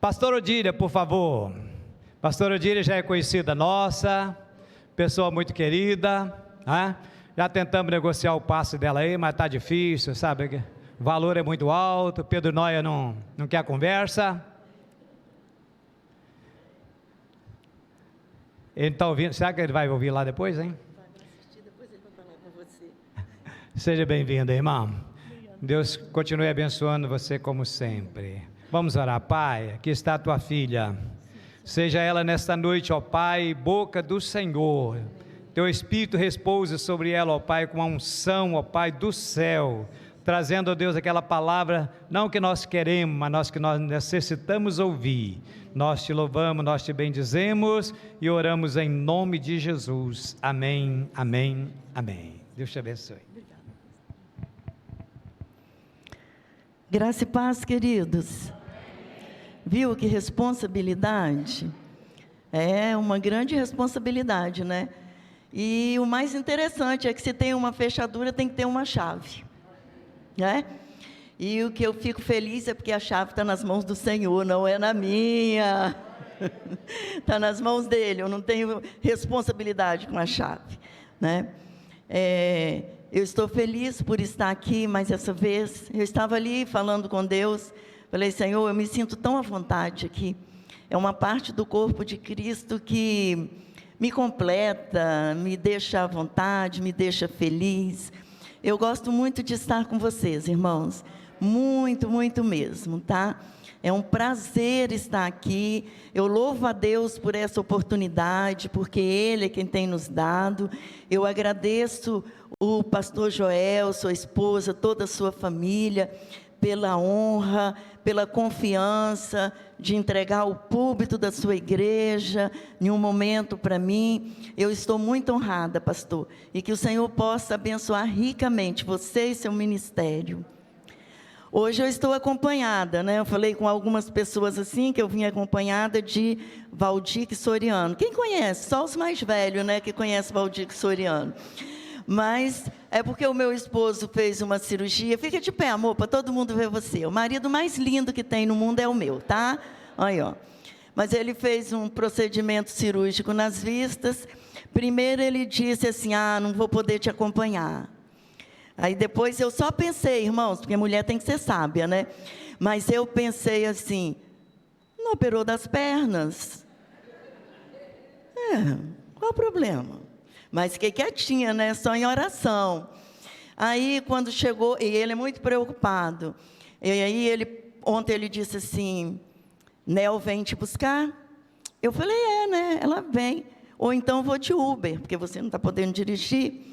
Pastor Odília, por favor. Pastor Odília já é conhecida nossa, pessoa muito querida, né? Já tentamos negociar o passe dela aí, mas está difícil, sabe? O valor é muito alto, Pedro Noia não quer conversa. Ele está ouvindo, será que ele vai ouvir lá depois, hein? Vai assistir, depois ele vai falar com você. Seja bem-vinda, irmão. Deus continue abençoando você como sempre. Vamos orar. Pai, aqui está a tua filha. Seja ela nesta noite, ó Pai, boca do Senhor. Teu Espírito repousa sobre ela, ó Pai, com a unção, ó Pai, do céu, trazendo, ó Deus, aquela palavra, não que nós queremos, mas que nós necessitamos ouvir. Nós te louvamos, nós te bendizemos e oramos em nome de Jesus. Amém, amém, amém. Deus te abençoe. Graça e paz, queridos. Viu que responsabilidade? É uma grande responsabilidade, né? E o mais interessante é que se tem uma fechadura, tem que ter uma chave, né? E o que eu fico feliz é porque a chave está nas mãos do Senhor, não é na minha. Está nas mãos dele, eu não tenho responsabilidade com a chave, né? Eu estou feliz por estar aqui, mas essa vez eu estava ali falando com Deus, falei, Senhor, eu me sinto tão à vontade aqui, é uma parte do corpo de Cristo que me completa, me deixa à vontade, me deixa feliz. Eu gosto muito de estar com vocês, irmãos, muito, muito mesmo, tá? É um prazer estar aqui, eu louvo a Deus por essa oportunidade, porque Ele é quem tem nos dado. Eu agradeço o pastor Joel, sua esposa, toda a sua família, pela honra, pela confiança de entregar o púlpito da sua igreja em um momento para mim. Eu estou muito honrada, pastor, e que o Senhor possa abençoar ricamente você e seu ministério. Hoje eu estou acompanhada, né? Eu falei com algumas pessoas assim, que eu vim acompanhada de Valdir Soriano. Quem conhece? Só os mais velhos, né, que conhecem Valdir Soriano. Mas é porque o meu esposo fez uma cirurgia. Fica de pé, amor, para todo mundo ver você. O marido mais lindo que tem no mundo é o meu, tá? Aí, ó. Mas ele fez um procedimento cirúrgico nas vistas. Primeiro ele disse assim, não vou poder te acompanhar. Aí depois eu só pensei, irmãos, porque mulher tem que ser sábia, né? Mas eu pensei assim, não operou das pernas. Qual o problema? Mas fiquei quietinha, né? Só em oração. Aí quando chegou, e ele é muito preocupado. E aí ontem ele disse assim, Nel, vem te buscar? Eu falei, né? Ela vem. Ou então vou de Uber, porque você não está podendo dirigir.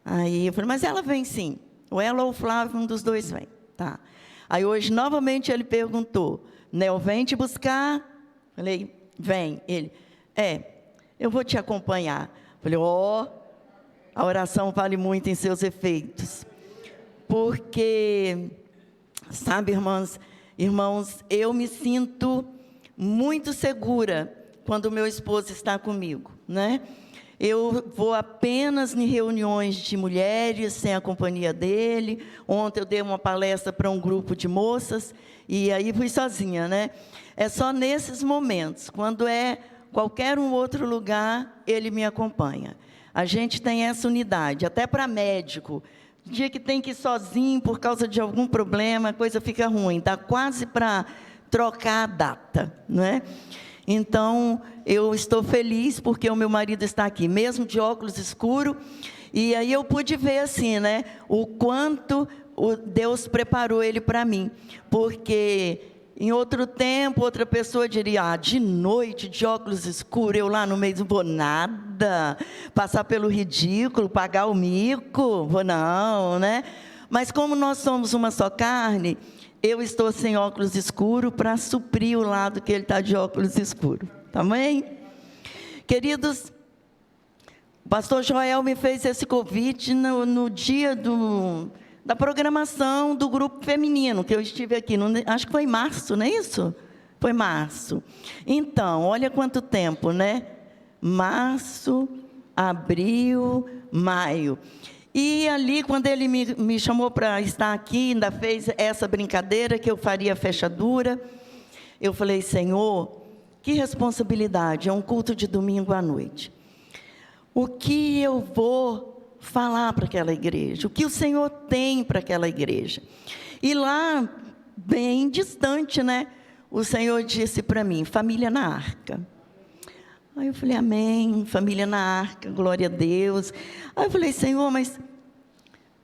Aí eu falei, mas ela vem sim. Ou ela ou o Flávio, um dos dois vem. Tá. Aí hoje, novamente, ele perguntou, Nel, vem te buscar? Falei, vem. Ele, eu vou te acompanhar. Falei, a oração vale muito em seus efeitos. Porque, sabe, irmãos, eu me sinto muito segura quando o meu esposo está comigo, né? Eu vou apenas em reuniões de mulheres, sem a companhia dele. Ontem eu dei uma palestra para um grupo de moças, e aí fui sozinha, né? É só nesses momentos, quando é qualquer um outro lugar, ele me acompanha. A gente tem essa unidade, até para médico. Dia que tem que ir sozinho por causa de algum problema, a coisa fica ruim, dá quase para trocar a data, não é? Então, eu estou feliz porque o meu marido está aqui, mesmo de óculos escuros, e aí eu pude ver assim, né, o quanto Deus preparou ele para mim, porque em outro tempo, outra pessoa diria, de noite, de óculos escuros, eu lá no meio, não vou nada, passar pelo ridículo, pagar o mico, vou não, né? Mas como nós somos uma só carne, eu estou sem óculos escuros para suprir o lado que ele está de óculos escuros. Amém? Queridos, o pastor Joel me fez esse convite no dia da programação do grupo feminino, que eu estive aqui, acho que foi em março, não é isso? Foi março. Então, olha quanto tempo, né? Março, abril, maio. E ali, quando ele me chamou para estar aqui, ainda fez essa brincadeira que eu faria a fechadura. eu falei: Senhor, que responsabilidade, é um culto de domingo à noite. O que eu vou falar para aquela igreja? O que o Senhor tem para aquela igreja? E lá, bem distante, né? O Senhor disse para mim: família na arca. Aí eu falei: amém, família na arca, glória a Deus. Aí eu falei: Senhor, mas,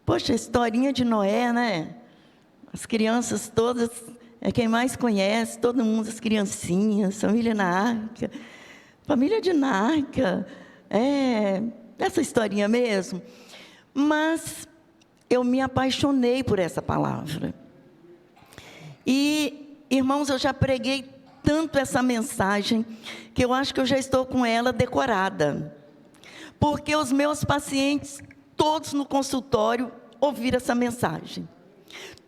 poxa, a historinha de Noé, né? As crianças todas, é quem mais conhece, todo mundo, as criancinhas, família na arca. Família de Narca, essa historinha mesmo. Mas eu me apaixonei por essa palavra. E, irmãos, eu já preguei tanto essa mensagem, que eu acho que eu já estou com ela decorada. Porque os meus pacientes, todos no consultório, ouviram essa mensagem.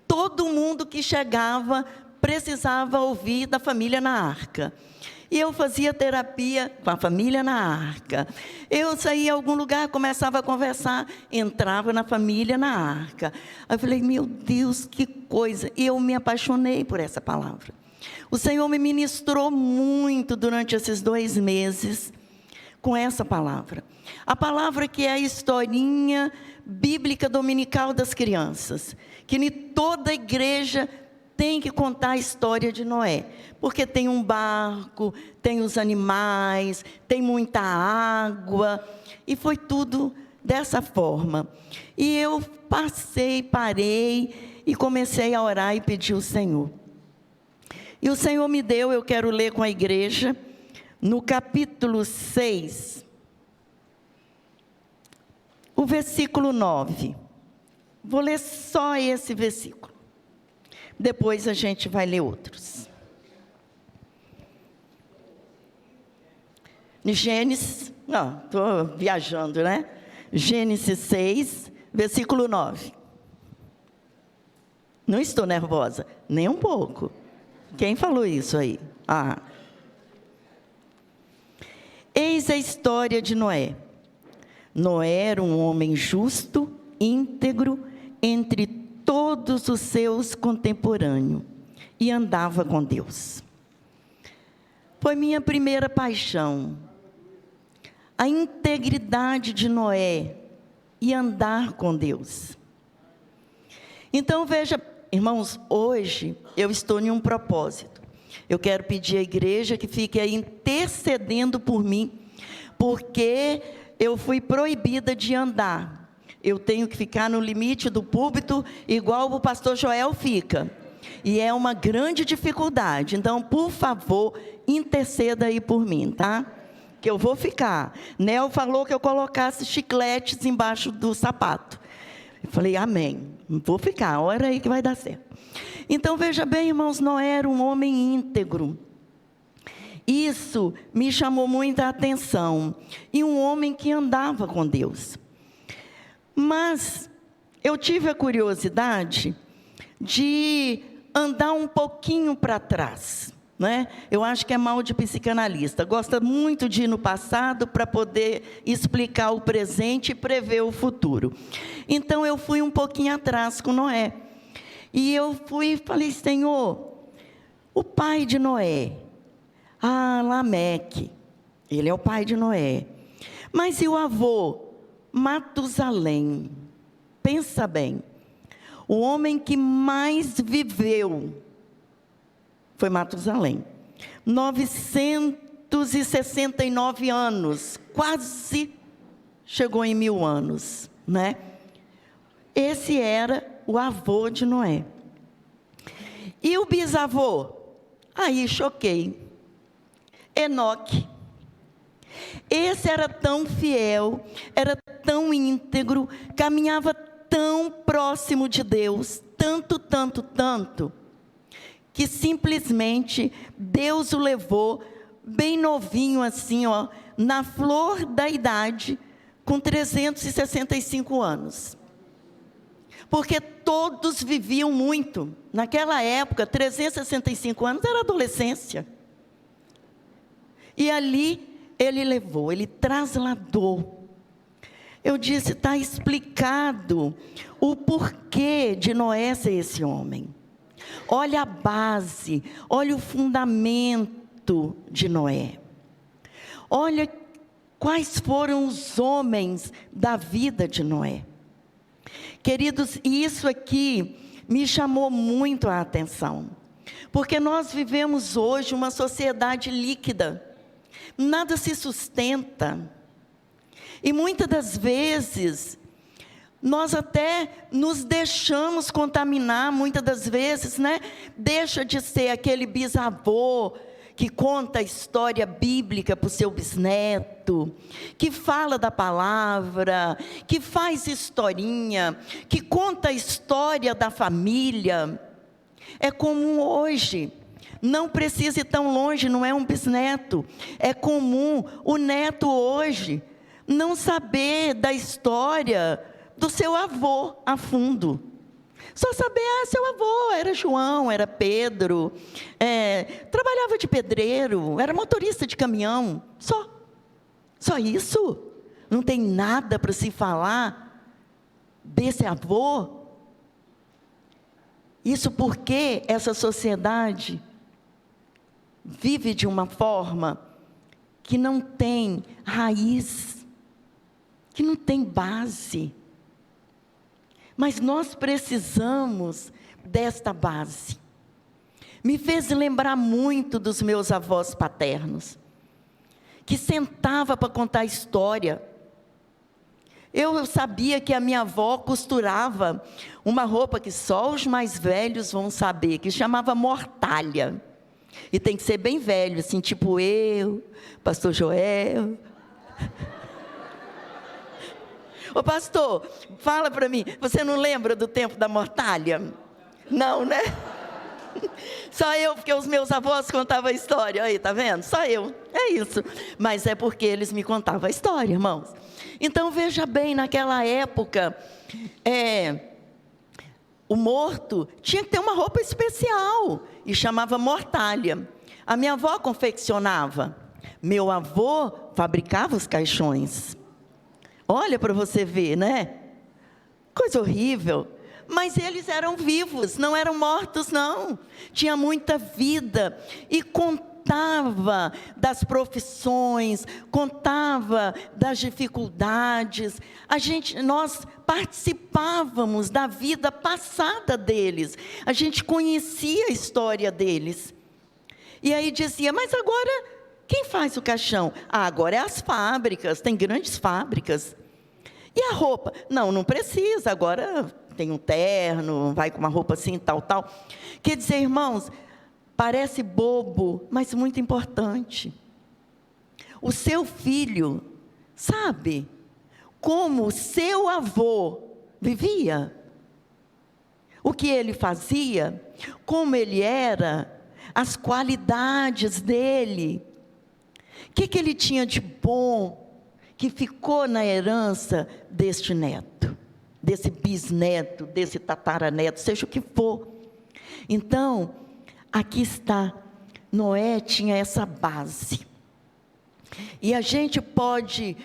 Todo mundo que chegava precisava ouvir da família na arca. E eu fazia terapia com a família na arca. Eu saía em algum lugar, começava a conversar, entrava na família na arca. Aí eu falei: meu Deus, que coisa. E eu me apaixonei por essa palavra. O Senhor me ministrou muito durante esses 2 meses com essa palavra. A palavra que é a historinha bíblica dominical das crianças. Que em toda igreja tem que contar a história de Noé, porque tem um barco, tem os animais, tem muita água, e foi tudo dessa forma. E eu parei e comecei a orar e pedir ao Senhor. E o Senhor me deu, eu quero ler com a igreja, no capítulo 6, o versículo 9. Vou ler só esse versículo. Depois a gente vai ler outros. Gênesis, estou viajando, né? Gênesis 6, versículo 9. Não estou nervosa, nem um pouco. Quem falou isso aí? Eis a história de Noé. Noé era um homem justo, íntegro, entre todos os seus contemporâneos, e andava com Deus. Foi minha primeira paixão, a integridade de Noé e andar com Deus. Então veja, irmãos, hoje eu estou em um propósito. Eu quero pedir à igreja que fique aí intercedendo por mim, porque eu fui proibida de andar. Eu tenho que ficar no limite do púlpito, igual o pastor Joel fica. E é uma grande dificuldade. Então, por favor, interceda aí por mim, tá? Que eu vou ficar. Nel falou que eu colocasse chicletes embaixo do sapato. Eu falei: amém. Vou ficar, ora aí que vai dar certo. Então, veja bem, irmãos, Noé era um homem íntegro. Isso me chamou muita atenção. E um homem que andava com Deus. Mas eu tive a curiosidade de andar um pouquinho para trás, né? Eu acho que é mal de psicanalista. Gosta muito de ir no passado para poder explicar o presente e prever o futuro. Então eu fui um pouquinho atrás com Noé. E eu falei: Senhor, o pai de Noé, Lameque, ele é o pai de Noé. Mas e o avô? Matusalém. Pensa bem, o homem que mais viveu foi Matusalém. 969 anos, quase chegou em 1000 anos, né? Esse era o avô de Noé. E o bisavô? Aí choquei. Enoque. Esse era tão fiel, era tão íntegro, caminhava tão próximo de Deus, tanto, que simplesmente Deus o levou bem novinho assim, na flor da idade, com 365 anos. Porque todos viviam muito. Naquela época, 365 anos era adolescência. E ali ele trasladou. Eu disse: está explicado o porquê de Noé ser esse homem. Olha a base, olha o fundamento de Noé. Olha quais foram os homens da vida de Noé. Queridos, isso aqui me chamou muito a atenção, porque nós vivemos hoje uma sociedade líquida, nada se sustenta, e muitas das vezes, nós até nos deixamos contaminar, muitas das vezes, né? Deixa de ser aquele bisavô que conta a história bíblica para o seu bisneto, que fala da palavra, que faz historinha, que conta a história da família. É comum hoje, não precisa ir tão longe, não é um bisneto. É comum o neto hoje não saber da história do seu avô a fundo. Só saber, seu avô era João, era Pedro, trabalhava de pedreiro, era motorista de caminhão, só isso. Não tem nada para se falar desse avô. Isso porque essa sociedade vive de uma forma que não tem raiz, que não tem base. Mas nós precisamos desta base. Me fez lembrar muito dos meus avós paternos, que sentava para contar história. Eu sabia que a minha avó costurava uma roupa que só os mais velhos vão saber, que chamava mortalha. E tem que ser bem velho, assim, tipo eu, pastor Joel. Ô pastor, fala para mim, você não lembra do tempo da mortalha? Não, né? Só eu, porque os meus avós contavam a história, aí, tá vendo? Só eu, é isso. Mas é porque eles me contavam a história, irmãos. Então veja bem, naquela época, o morto tinha que ter uma roupa especial, e chamava mortalha. A minha avó confeccionava, meu avô fabricava os caixões. Olha para você ver, né? Coisa horrível. Mas eles eram vivos, não eram mortos, não. Tinha muita vida. E contava das profissões, contava das dificuldades. Nós participávamos da vida passada deles. A gente conhecia a história deles. E aí dizia, mas agora, quem faz o caixão? Agora é as fábricas, tem grandes fábricas. E a roupa? Não precisa, agora tem um terno, vai com uma roupa assim, tal. Quer dizer, irmãos, parece bobo, mas muito importante. O seu filho sabe como o seu avô vivia, o que ele fazia, como ele era, as qualidades dele, o que ele tinha de bom, que ficou na herança deste neto, desse bisneto, desse tataraneto, seja o que for. Então, aqui está, Noé tinha essa base. E a gente pode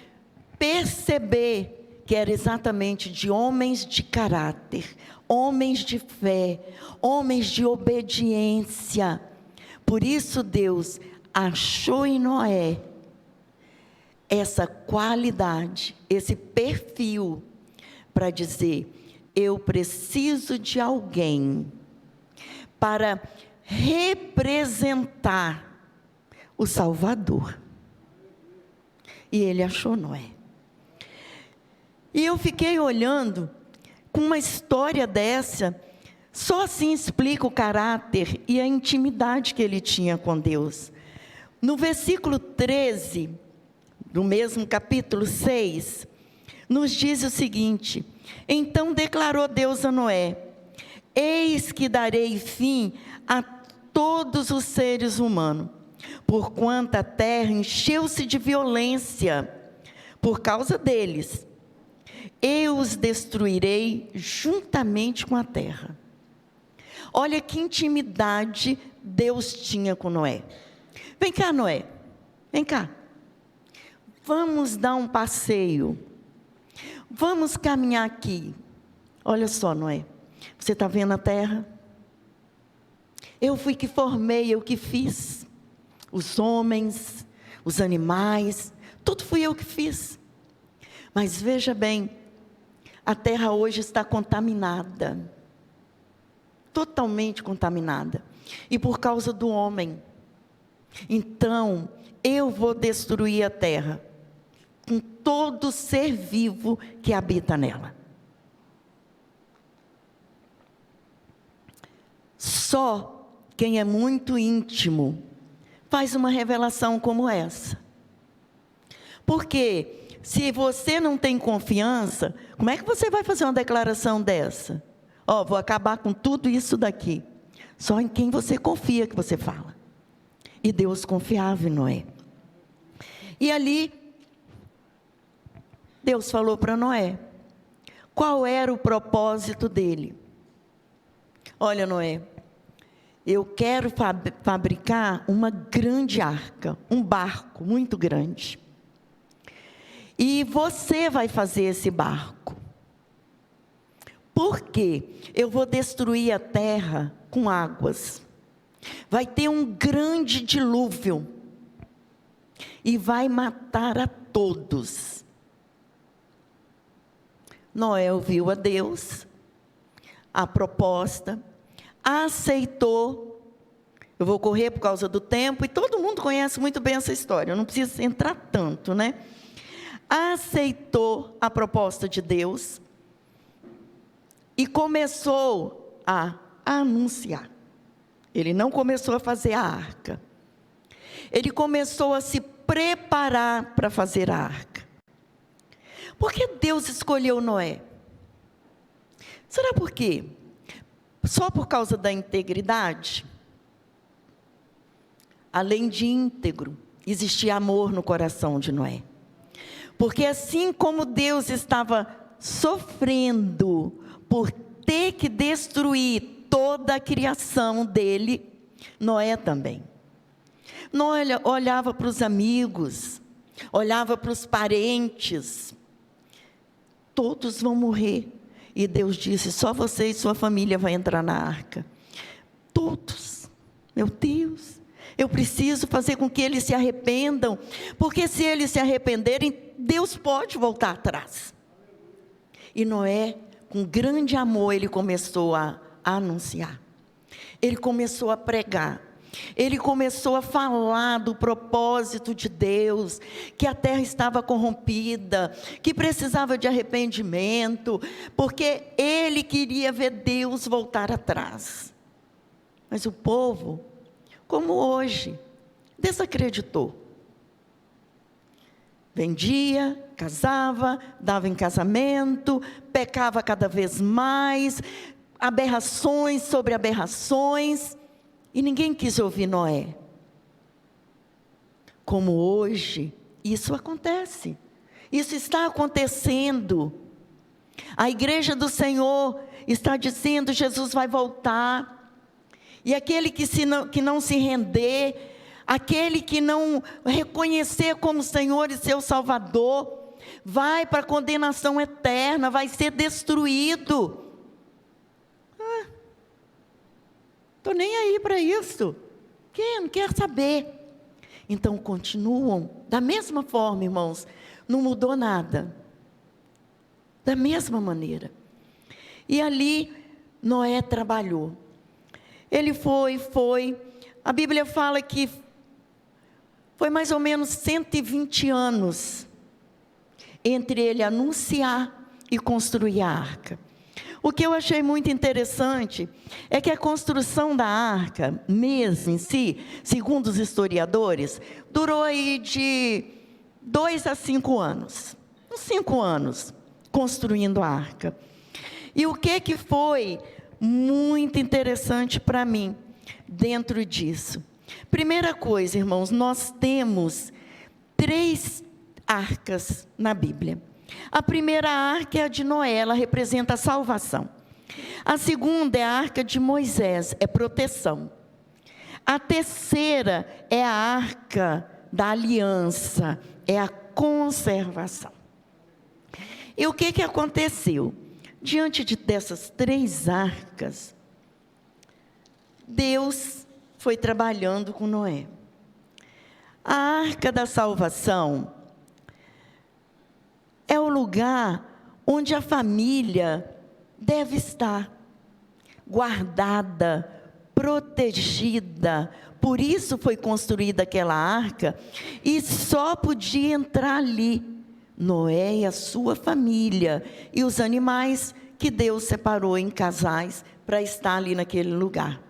perceber que era exatamente de homens de caráter, homens de fé, homens de obediência. Por isso Deus achou em Noé essa qualidade, esse perfil, para dizer, eu preciso de alguém para representar o Salvador. E ele achou Noé. E eu fiquei olhando, com uma história dessa, só assim explica o caráter e a intimidade que ele tinha com Deus. No versículo 13, do mesmo capítulo 6, nos diz o seguinte, então declarou Deus a Noé, eis que darei fim a todos os seres humanos, porquanto a terra encheu-se de violência por causa deles, eu os destruirei juntamente com a terra. Olha que intimidade Deus tinha com Noé. Vem cá, Noé, vem cá. Vamos dar um passeio. Vamos caminhar aqui. Olha só, Noé. Você está vendo a terra? Eu fui que formei, eu que fiz. Os homens, os animais, tudo fui eu que fiz. Mas veja bem, a terra hoje está contaminada. Totalmente contaminada. E por causa do homem. Então, eu vou destruir a terra com todo ser vivo que habita nela. Só quem é muito íntimo faz uma revelação como essa. Porque se você não tem confiança, como é que você vai fazer uma declaração dessa? Ó, vou acabar com tudo isso daqui. Só em quem você confia que você fala. E Deus confiava em Noé. E ali, Deus falou para Noé, qual era o propósito dele? Olha, Noé, eu quero fabricar uma grande arca, um barco muito grande. E você vai fazer esse barco. Por quê? Eu vou destruir a terra com águas. Vai ter um grande dilúvio. E vai matar a todos. Noé ouviu a Deus, a proposta, aceitou. Eu vou correr por causa do tempo, e todo mundo conhece muito bem essa história, eu não preciso entrar tanto, né? Aceitou a proposta de Deus, e começou a anunciar. Ele não começou a fazer a arca. Ele começou a se preparar para fazer a arca. Por que Deus escolheu Noé? Será por quê? Só por causa da integridade? Além de íntegro, existia amor no coração de Noé. Porque assim como Deus estava sofrendo por ter que destruir toda a criação dele, Noé também. Noé olhava para os amigos, olhava para os parentes, todos vão morrer. E Deus disse, só você e sua família vão entrar na arca. Todos, meu Deus, eu preciso fazer com que eles se arrependam, porque se eles se arrependerem, Deus pode voltar atrás. E Noé, com grande amor, ele começou a anunciar. Ele começou a pregar. Ele começou a falar do propósito de Deus, que a terra estava corrompida, que precisava de arrependimento, porque ele queria ver Deus voltar atrás. Mas o povo, como hoje, desacreditou. Vendia, casava, dava em casamento, pecava cada vez mais, aberrações sobre aberrações, e ninguém quis ouvir Noé. Como hoje, isso acontece. Isso está acontecendo. A igreja do Senhor está dizendo, Jesus vai voltar. E aquele que não se render, aquele que não reconhecer como Senhor e seu Salvador, vai para a condenação eterna, vai ser destruído. Estou nem aí para isso. Quem não quer saber? Então continuam da mesma forma, irmãos. Não mudou nada. Da mesma maneira. E ali Noé trabalhou. Ele foi. A Bíblia fala que foi mais ou menos 120 anos entre ele anunciar e construir a arca. O que eu achei muito interessante é que a construção da arca, mesmo em si, segundo os historiadores, durou aí de 2 a 5 anos. Uns 5 anos construindo a arca. E o que foi muito interessante para mim dentro disso? Primeira coisa, irmãos, nós temos 3 arcas na Bíblia. A primeira arca é a de Noé, ela representa a salvação. A segunda é a arca de Moisés, é proteção. A terceira é a arca da aliança, é a conservação. E o que aconteceu? Diante dessas 3 arcas, Deus foi trabalhando com Noé. A arca da salvação é o lugar onde a família deve estar, guardada, protegida. Por isso foi construída aquela arca, e só podia entrar ali Noé e a sua família, e os animais que Deus separou em casais para estar ali naquele lugar.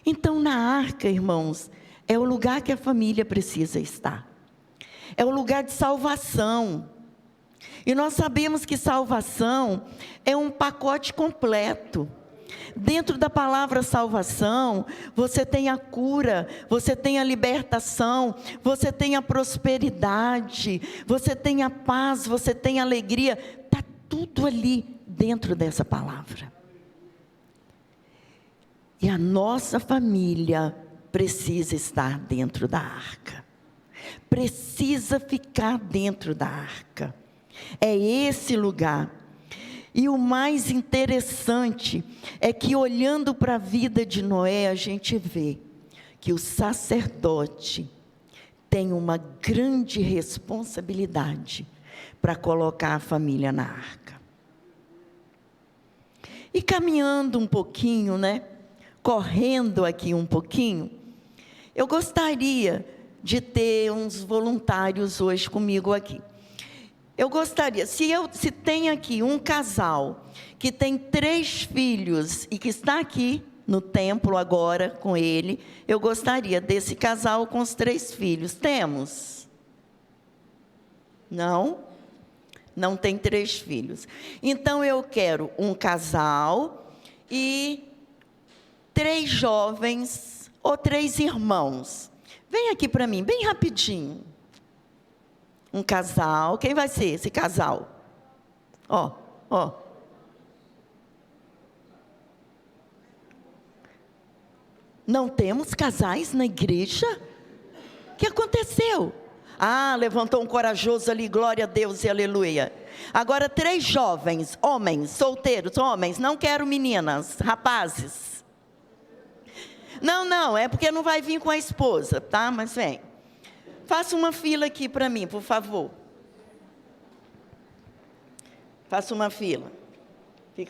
Então, na arca, irmãos, é o lugar que a família precisa estar. É o lugar de salvação. E nós sabemos que salvação é um pacote completo. Dentro da palavra salvação, você tem a cura, você tem a libertação, você tem a prosperidade, você tem a paz, você tem a alegria. Está tudo ali dentro dessa palavra. E a nossa família precisa estar dentro da arca. Precisa ficar dentro da arca. É esse lugar. E o mais interessante é que, olhando para a vida de Noé, a gente vê que o sacerdote tem uma grande responsabilidade para colocar a família na arca. E caminhando um pouquinho, correndo aqui um pouquinho, eu gostaria de ter uns voluntários hoje comigo aqui. Eu gostaria, se tem aqui um casal que tem 3 filhos e que está aqui no templo agora com ele, eu gostaria desse casal com os 3 filhos. Temos? Não? Não tem 3 filhos. Então eu quero um casal e 3 jovens ou 3 irmãos. Vem aqui para mim, bem rapidinho. Um casal, quem vai ser esse casal? Ó. Não temos casais na igreja? O que aconteceu? Levantou um corajoso ali, glória a Deus e aleluia. Agora 3 jovens, homens, solteiros, homens, não quero meninas, rapazes. Não, é porque não vai vir com a esposa, tá? Mas vem. Faça uma fila aqui para mim, por favor. Faça uma fila.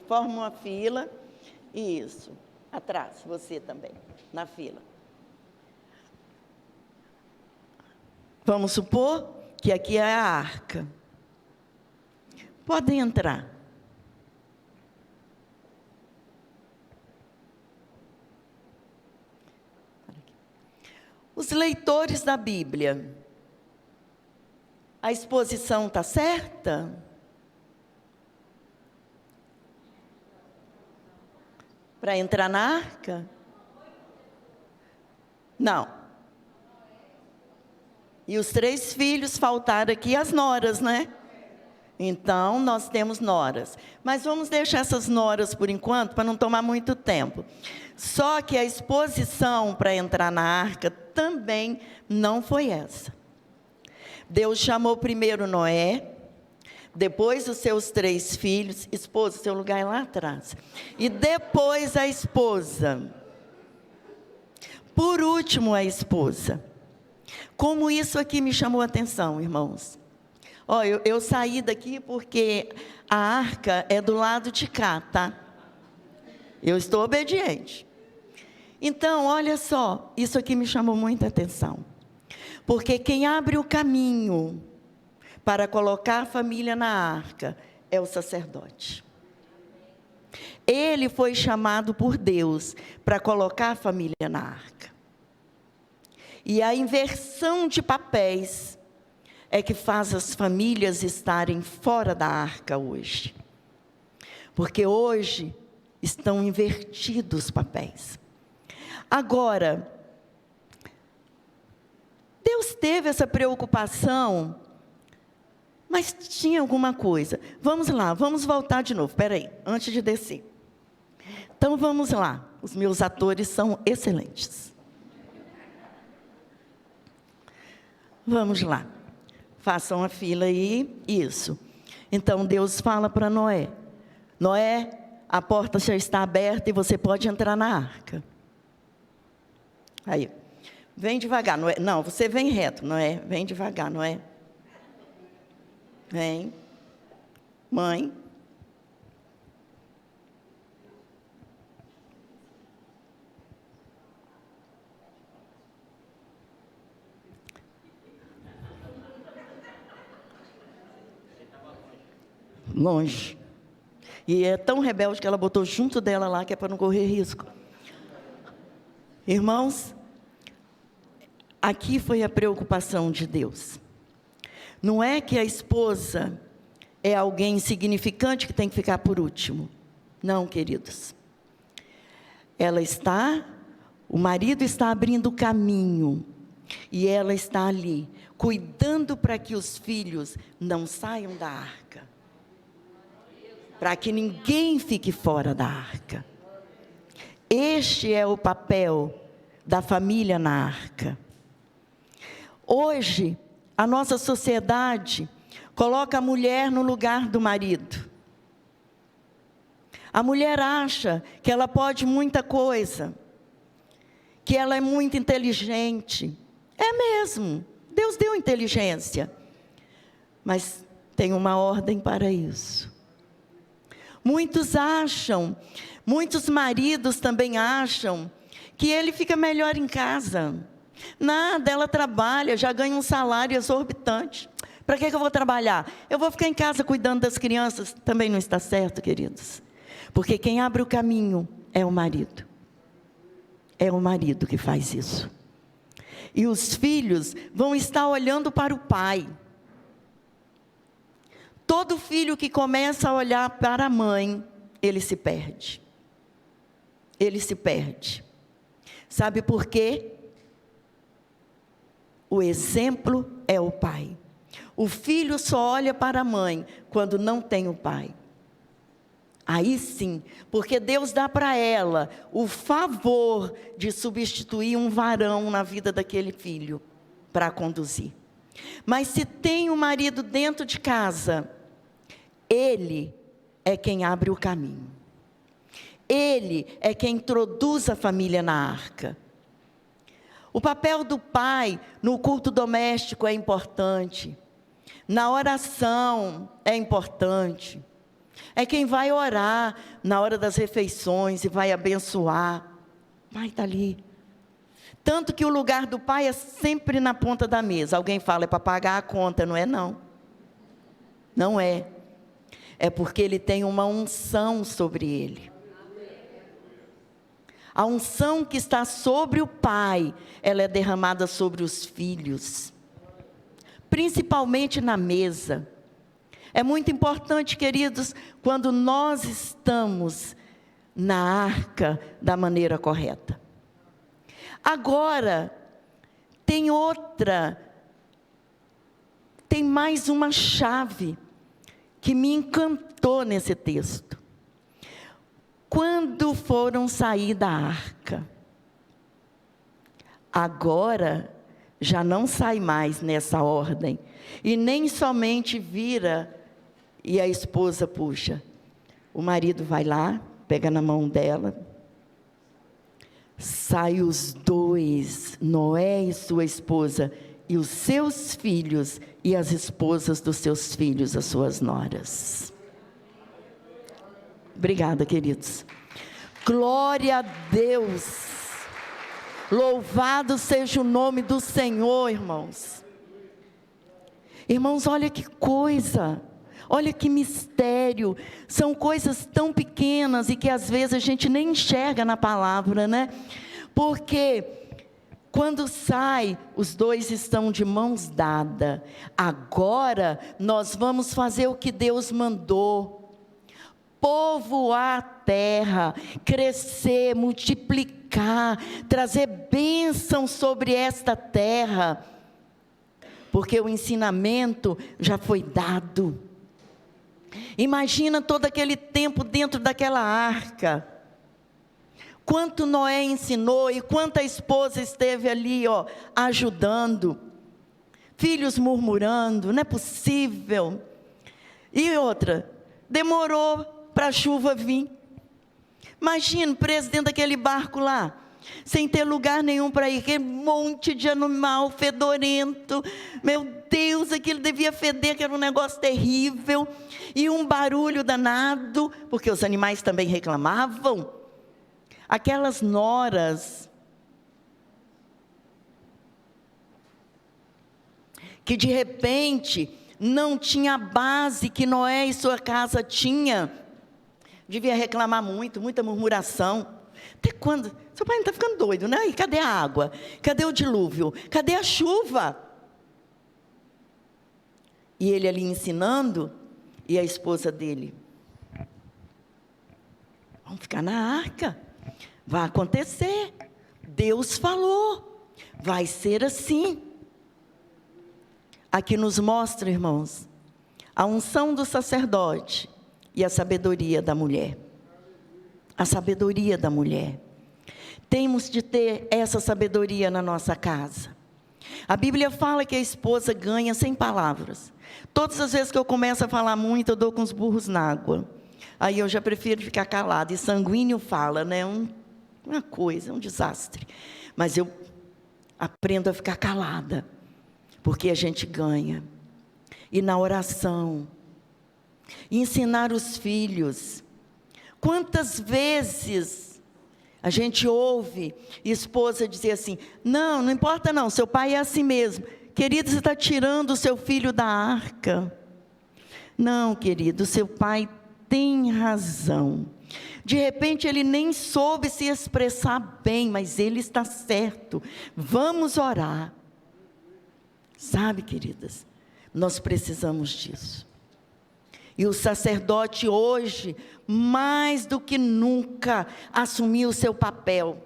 Forma uma fila. Isso. Atrás, você também, na fila. Vamos supor que aqui é a arca. Podem entrar. Os leitores da Bíblia, a exposição está certa? Para entrar na arca? Não. E os 3 filhos, faltaram aqui as noras, Então, nós temos noras. Mas vamos deixar essas noras por enquanto, para não tomar muito tempo. Só que a exposição para entrar na arca também não foi essa. Deus chamou primeiro Noé, depois os seus 3 filhos, esposa, seu lugar é lá atrás. E depois a esposa. Por último, a esposa. Como isso aqui me chamou a atenção, irmãos. Eu saí daqui porque a arca é do lado de cá, tá? Eu estou obediente. Então, olha só, isso aqui me chamou muita atenção. Porque quem abre o caminho para colocar a família na arca é o sacerdote. Ele foi chamado por Deus para colocar a família na arca. E a inversão de papéis é que faz as famílias estarem fora da arca hoje. Porque hoje estão invertidos os papéis. Agora, Deus teve essa preocupação, mas tinha alguma coisa. Vamos lá, vamos voltar de novo. Espera aí, antes de descer. Então, vamos lá. Os meus atores são excelentes. Vamos lá. Façam a fila aí. Isso. Então, Deus fala para Noé. Noé, a porta já está aberta e você pode entrar na arca. Aí, vem devagar, Noé. Não, você vem reto, Noé. Vem devagar, Noé. Vem. Mãe. Longe. E é tão rebelde que ela botou junto dela lá, que é para não correr risco. Irmãos, aqui foi a preocupação de Deus. Não é que a esposa é alguém insignificante que tem que ficar por último. Não, queridos. O marido está abrindo o caminho. E ela está ali, cuidando para que os filhos não saiam da arca. Para que ninguém fique fora da arca. Este é o papel da família na arca. Hoje, a nossa sociedade coloca a mulher no lugar do marido. A mulher acha que ela pode muita coisa, que ela é muito inteligente. É mesmo, Deus deu inteligência, mas tem uma ordem para isso. Muitos maridos também acham que ele fica melhor em casa. Nada, ela trabalha, já ganha um salário exorbitante. Para que eu vou trabalhar? Eu vou ficar em casa cuidando das crianças. Também não está certo, queridos. Porque quem abre o caminho é o marido. É o marido que faz isso. E os filhos vão estar olhando para o pai. Todo filho que começa a olhar para a mãe, ele se perde. Ele se perde. Sabe por quê? O exemplo é o pai. O filho só olha para a mãe quando não tem o pai. Aí sim, porque Deus dá para ela o favor de substituir um varão na vida daquele filho para conduzir. Mas se tem um marido dentro de casa, ele é quem abre o caminho. Ele é quem introduz a família na arca. O papel do pai no culto doméstico é importante. Na oração é importante. É quem vai orar na hora das refeições e vai abençoar. Pai está ali. Tanto que o lugar do pai é sempre na ponta da mesa. Alguém fala, é para pagar a conta. Não é não. Não é. É porque ele tem uma unção sobre ele. A unção que está sobre o pai, ela é derramada sobre os filhos. Principalmente na mesa. É muito importante, queridos, quando nós estamos na arca da maneira correta. Agora, tem mais uma chave que me encantou nesse texto. Quando foram sair da arca, agora já não sai mais nessa ordem, e nem somente vira e a esposa puxa. O marido vai lá, pega na mão dela, sai os dois, Noé e sua esposa, e os seus filhos e as esposas dos seus filhos, as suas noras. Obrigada, queridos. Glória a Deus. Louvado seja o nome do Senhor, irmãos. Irmãos, olha que coisa. Olha que mistério. São coisas tão pequenas e que às vezes a gente nem enxerga na palavra, né? Porque quando sai, os dois estão de mãos dadas. Agora nós vamos fazer o que Deus mandou. Povoar a terra, crescer, multiplicar, trazer bênção sobre esta terra. Porque o ensinamento já foi dado. Imagina todo aquele tempo dentro daquela arca. Quanto Noé ensinou e quanta esposa esteve ali, ajudando. Filhos murmurando, não é possível. E outra, demorou para a chuva vir. Imagina, preso dentro daquele barco lá. sem ter lugar nenhum para ir, aquele monte de animal fedorento, meu Deus, aquilo devia feder, que era um negócio terrível, e um barulho danado, porque os animais também reclamavam. Aquelas noras, que de repente não tinha a base que Noé e sua casa tinha, devia reclamar muito, muita murmuração. Até quando? Seu pai não está ficando doido, né? E cadê a água? Cadê o dilúvio? Cadê a chuva? E ele ali ensinando, e a esposa dele: vamos ficar na arca, vai acontecer, Deus falou, vai ser assim. Aqui nos mostra, irmãos, a unção do sacerdote e a sabedoria da mulher. A sabedoria da mulher. Temos de ter essa sabedoria na nossa casa. A Bíblia fala que a esposa ganha sem palavras. Todas as vezes que eu começo a falar muito, eu dou com os burros na água. Aí eu já prefiro ficar calada. E sanguíneo fala, né? Uma coisa, um desastre. Mas eu aprendo a ficar calada, porque a gente ganha. E na oração, ensinar os filhos. Quantas vezes a gente ouve esposa dizer assim: não importa não, seu pai é assim mesmo. Querido, você está tirando o seu filho da arca. Não, querido, seu pai tem razão. De repente ele nem soube se expressar bem, mas ele está certo. Vamos orar. Sabe, queridas, nós precisamos disso. E o sacerdote hoje, mais do que nunca, assumiu o seu papel.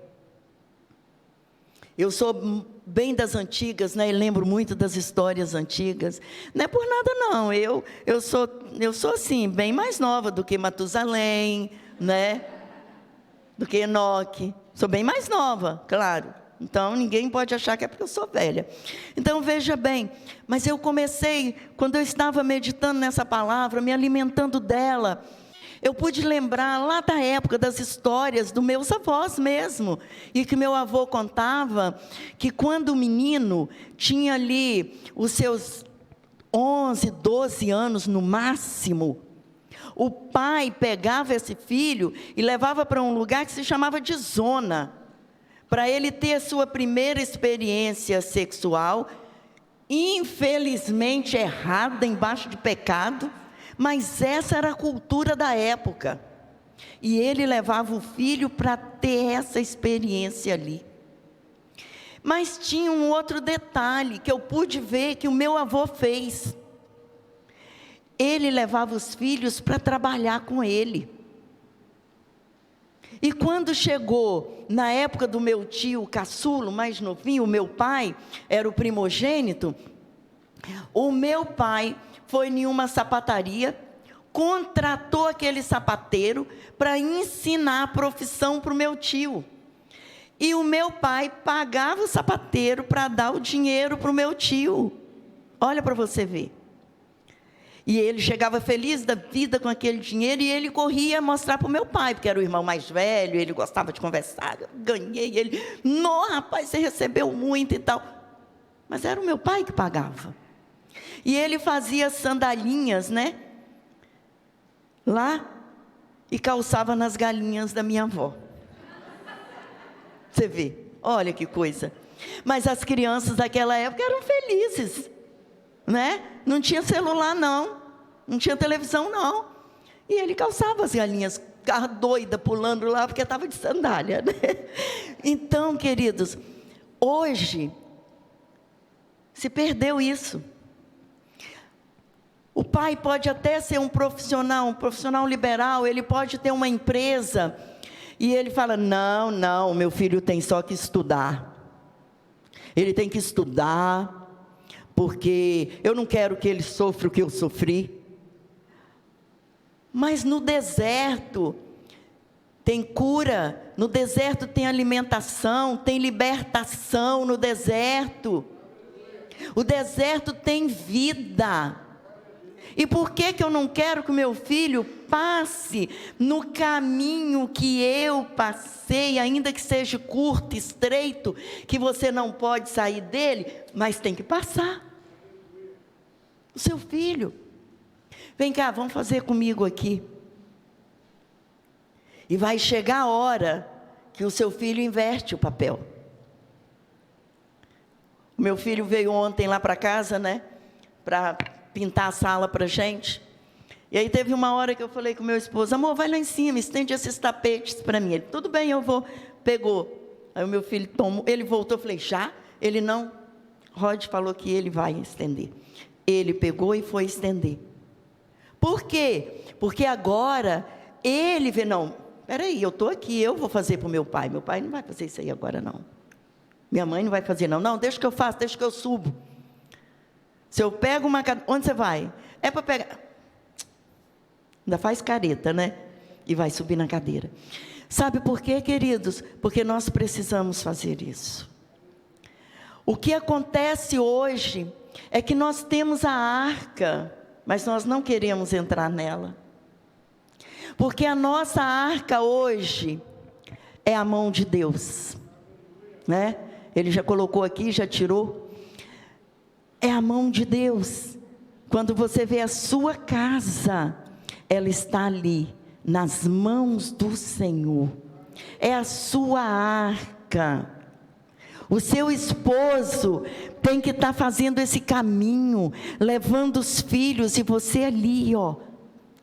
Eu sou bem das antigas, né? E lembro muito das histórias antigas. Não é por nada não, eu sou assim, bem mais nova do que Matusalém, né? Do que Enoque. Sou bem mais nova, claro. Então, ninguém pode achar que é porque eu sou velha. Então, veja bem, mas eu comecei, quando eu estava meditando nessa palavra, me alimentando dela, eu pude lembrar lá da época das histórias dos meus avós mesmo, e que meu avô contava, que quando o menino tinha ali os seus 11, 12 anos no máximo, o pai pegava esse filho e levava para um lugar que se chamava de zona, para ele ter a sua primeira experiência sexual, infelizmente errada, embaixo de pecado, mas essa era a cultura da época, e ele levava o filho para ter essa experiência ali. Mas tinha um outro detalhe, que eu pude ver, que o meu avô fez. Ele levava os filhos para trabalhar com ele. E quando chegou na época do meu tio caçulo, mais novinho, o meu pai era o primogênito, o meu pai foi em uma sapataria, contratou aquele sapateiro para ensinar a profissão para o meu tio. E o meu pai pagava o sapateiro para dar o dinheiro para o meu tio. Olha para você ver. E ele chegava feliz da vida com aquele dinheiro, e ele corria mostrar para o meu pai, porque era o irmão mais velho, ele gostava de conversar. Eu ganhei, ele: não, rapaz, você recebeu muito e tal. Mas era o meu pai que pagava. E ele fazia sandalinhas, né? Lá, e calçava nas galinhas da minha avó. Você vê, olha que coisa. Mas as crianças daquela época eram felizes, né? Não tinha celular não tinha televisão não. E ele calçava as galinhas, ficava doida pulando lá, porque estava de sandália, né? Então, queridos, hoje se perdeu isso. O pai pode até ser um profissional liberal, ele pode ter uma empresa, e ele fala: não, meu filho tem só que estudar. Ele tem que estudar, porque eu não quero que ele sofra o que eu sofri. Mas no deserto tem cura, no deserto tem alimentação, tem libertação no deserto. O deserto tem vida. E por que eu não quero que o meu filho passe no caminho que eu passei, ainda que seja curto, estreito, que você não pode sair dele, mas tem que passar. O seu filho, vem cá, vamos fazer comigo aqui. E vai chegar a hora que o seu filho inverte o papel. O meu filho veio ontem lá para casa, né, para pintar a sala para a gente. E aí teve uma hora que eu falei com meu esposo: amor, vai lá em cima, estende esses tapetes para mim. Ele: tudo bem, eu vou. Pegou. Aí o meu filho tomou, ele voltou, eu falei: já? Ele: não. Rod falou que ele vai estender. Ele pegou e foi estender. Por quê? Porque agora ele vê, não, peraí, eu estou aqui, eu vou fazer para o meu pai não vai fazer isso aí agora não. Minha mãe não vai fazer não, deixa que eu faço, deixa que eu subo. Se eu pego uma cadeira, onde você vai? É para pegar, ainda faz careta, né? E vai subir na cadeira. Sabe por quê, queridos? Porque nós precisamos fazer isso. O que acontece hoje é que nós temos a arca, mas nós não queremos entrar nela. Porque a nossa arca hoje é a mão de Deus, né? Ele já colocou aqui, já tirou. É a mão de Deus. Quando você vê a sua casa, ela está ali, nas mãos do Senhor. É a sua arca. O seu esposo tem que estar fazendo esse caminho, levando os filhos, e você ali, ó,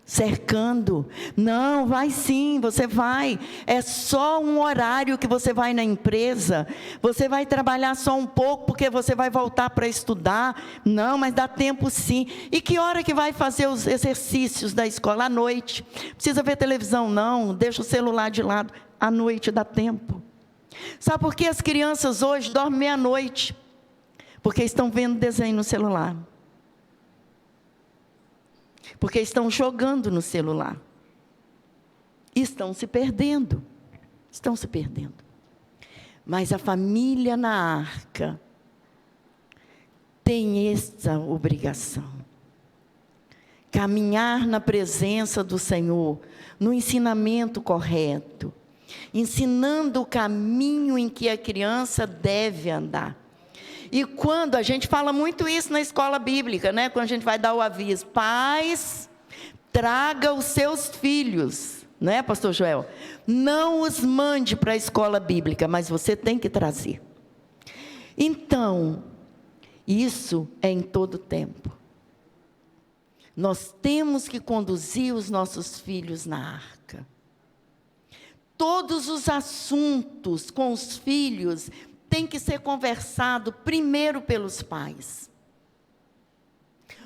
cercando. Não, vai sim, você vai. É só um horário que você vai na empresa. Você vai trabalhar só um pouco, porque você vai voltar para estudar. Não, mas dá tempo sim. E que hora que vai fazer os exercícios da escola? À noite. Precisa ver televisão não, deixa o celular de lado. À noite dá tempo. Sabe por que as crianças hoje dormem meia-noite? Porque estão vendo desenho no celular. Porque estão jogando no celular. E estão se perdendo. Estão se perdendo. Mas a família na arca tem essa obrigação. Caminhar na presença do Senhor, no ensinamento correto. Ensinando o caminho em que a criança deve andar. E quando a gente fala muito isso na escola bíblica, né? Quando a gente vai dar o aviso: pais, traga os seus filhos, não é, pastor Joel? Não os mande para a escola bíblica, mas você tem que trazer. Então, isso é em todo tempo. Nós temos que conduzir os nossos filhos na arca. Todos os assuntos com os filhos têm que ser conversado primeiro pelos pais.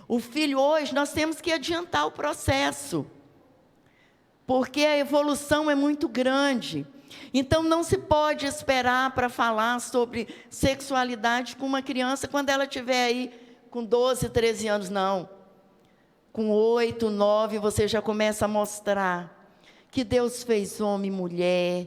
O filho hoje, nós temos que adiantar o processo, porque a evolução é muito grande. Então não se pode esperar para falar sobre sexualidade com uma criança quando ela estiver aí com 12, 13 anos, não. Com 8, 9, você já começa a mostrar que Deus fez homem e mulher,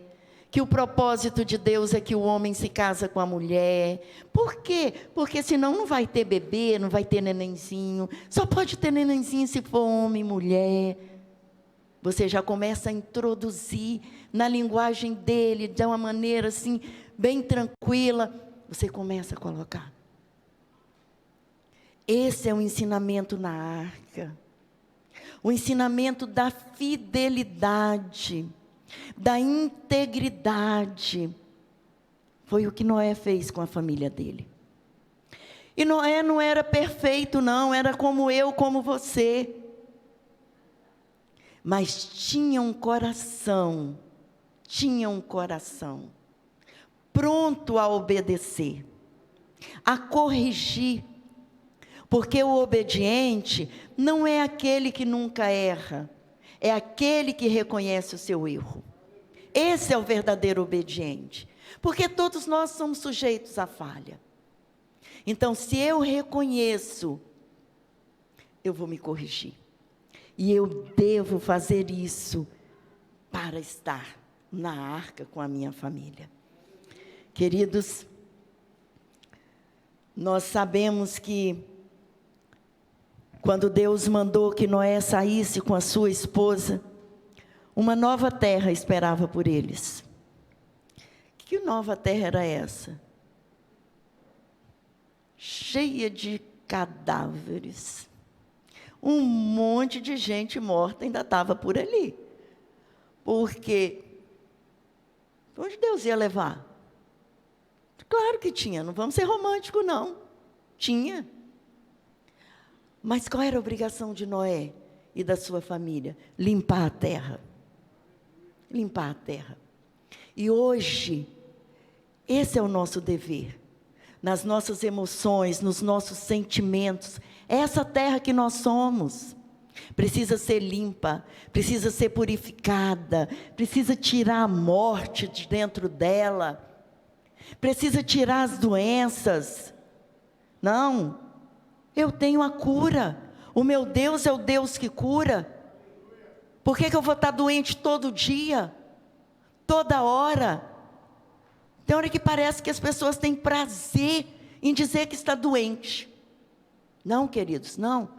que o propósito de Deus é que o homem se casa com a mulher. Por quê? Porque senão não vai ter bebê, não vai ter nenenzinho. Só pode ter nenenzinho se for homem e mulher. Você já começa a introduzir na linguagem dele, de uma maneira assim, bem tranquila. Você começa a colocar. Esse é o ensinamento na arca. O ensinamento da fidelidade, da integridade. Foi o que Noé fez com a família dele. E Noé não era perfeito não, era como eu, como você. Mas tinha um coração pronto a obedecer, a corrigir. Porque o obediente não é aquele que nunca erra, é aquele que reconhece o seu erro. Esse é o verdadeiro obediente. Porque todos nós somos sujeitos à falha. Então, se eu reconheço, eu vou me corrigir. E eu devo fazer isso para estar na arca com a minha família. Queridos, nós sabemos que quando Deus mandou que Noé saísse com a sua esposa, uma nova terra esperava por eles. Que nova terra era essa? Cheia de cadáveres. Um monte de gente morta ainda estava por ali. Porque onde Deus ia levar? Claro que tinha, não vamos ser românticos não. Tinha. Mas qual era a obrigação de Noé e da sua família? Limpar a terra. Limpar a terra. E hoje, esse é o nosso dever. Nas nossas emoções, nos nossos sentimentos. Essa terra que nós somos precisa ser limpa, precisa ser purificada, precisa tirar a morte de dentro dela, precisa tirar as doenças. Não, eu tenho a cura, o meu Deus é o Deus que cura. Por que eu vou estar doente todo dia, toda hora? Tem hora que parece que as pessoas têm prazer em dizer que está doente. Não, queridos, não.